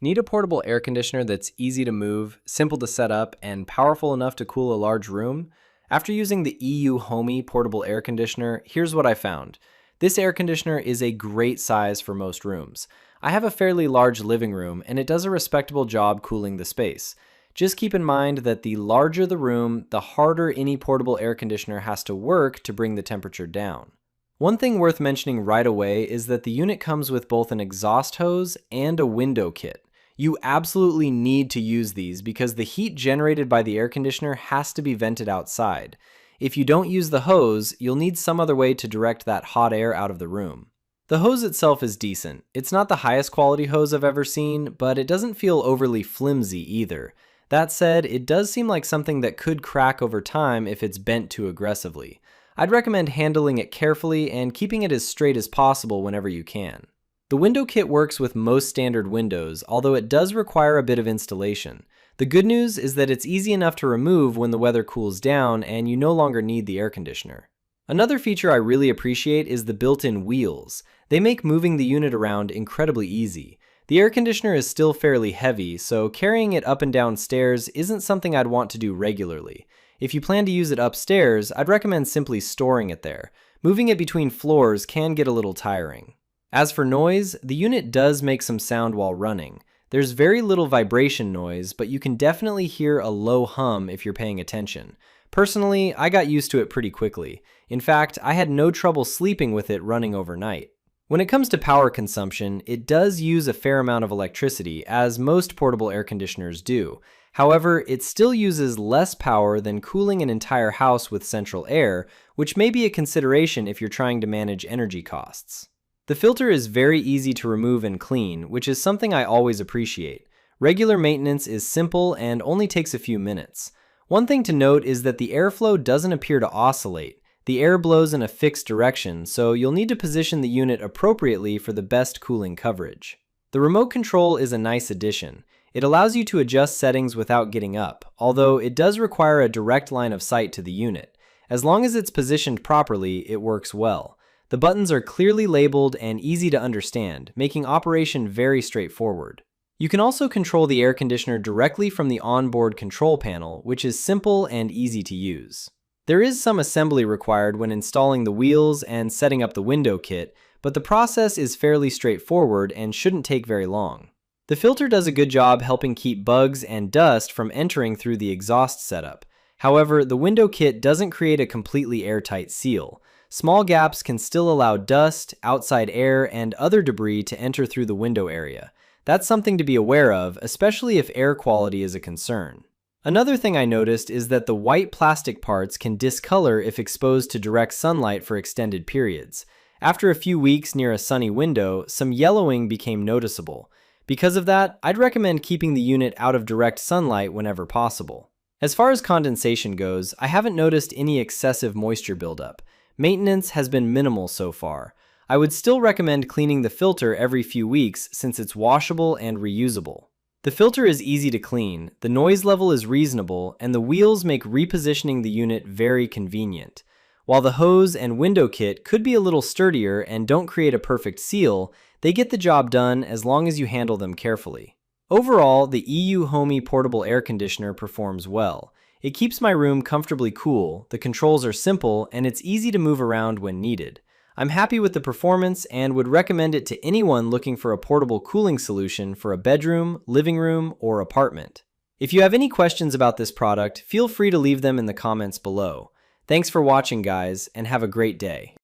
Need a portable air conditioner that's easy to move, simple to set up, and powerful enough to cool a large room? After using the EUHOMY portable air conditioner, here's what I found. This air conditioner is a great size for most rooms. I have a fairly large living room, and it does a respectable job cooling the space. Just keep in mind that the larger the room, the harder any portable air conditioner has to work to bring the temperature down. One thing worth mentioning right away is that the unit comes with both an exhaust hose and a window kit. You absolutely need to use these because the heat generated by the air conditioner has to be vented outside. If you don't use the hose, you'll need some other way to direct that hot air out of the room. The hose itself is decent. It's not the highest quality hose I've ever seen, but it doesn't feel overly flimsy either. That said, it does seem like something that could crack over time if it's bent too aggressively. I'd recommend handling it carefully and keeping it as straight as possible whenever you can. The window kit works with most standard windows, although it does require a bit of installation. The good news is that it's easy enough to remove when the weather cools down and you no longer need the air conditioner. Another feature I really appreciate is the built-in wheels. They make moving the unit around incredibly easy. The air conditioner is still fairly heavy, so carrying it up and down stairs isn't something I'd want to do regularly. If you plan to use it upstairs, I'd recommend simply storing it there. Moving it between floors can get a little tiring. As for noise, the unit does make some sound while running. There's very little vibration noise, but you can definitely hear a low hum if you're paying attention. Personally, I got used to it pretty quickly. In fact, I had no trouble sleeping with it running overnight. When it comes to power consumption, it does use a fair amount of electricity, as most portable air conditioners do. However, it still uses less power than cooling an entire house with central air, which may be a consideration if you're trying to manage energy costs. The filter is very easy to remove and clean, which is something I always appreciate. Regular maintenance is simple and only takes a few minutes. One thing to note is that the airflow doesn't appear to oscillate. The air blows in a fixed direction, so you'll need to position the unit appropriately for the best cooling coverage. The remote control is a nice addition. It allows you to adjust settings without getting up, although it does require a direct line of sight to the unit. As long as it's positioned properly, it works well. The buttons are clearly labeled and easy to understand, making operation very straightforward. You can also control the air conditioner directly from the onboard control panel, which is simple and easy to use. There is some assembly required when installing the wheels and setting up the window kit, but the process is fairly straightforward and shouldn't take very long. The filter does a good job helping keep bugs and dust from entering through the exhaust setup. However, the window kit doesn't create a completely airtight seal. Small gaps can still allow dust, outside air, and other debris to enter through the window area. That's something to be aware of, especially if air quality is a concern. Another thing I noticed is that the white plastic parts can discolor if exposed to direct sunlight for extended periods. After a few weeks near a sunny window, some yellowing became noticeable. Because of that, I'd recommend keeping the unit out of direct sunlight whenever possible. As far as condensation goes, I haven't noticed any excessive moisture buildup. Maintenance has been minimal so far. I would still recommend cleaning the filter every few weeks since it's washable and reusable. The filter is easy to clean, the noise level is reasonable, and the wheels make repositioning the unit very convenient. While the hose and window kit could be a little sturdier and don't create a perfect seal, they get the job done as long as you handle them carefully. Overall, the EUHOMY portable air conditioner performs well. It keeps my room comfortably cool, the controls are simple, and it's easy to move around when needed. I'm happy with the performance and would recommend it to anyone looking for a portable cooling solution for a bedroom, living room, or apartment. If you have any questions about this product, feel free to leave them in the comments below. Thanks for watching, guys, and have a great day.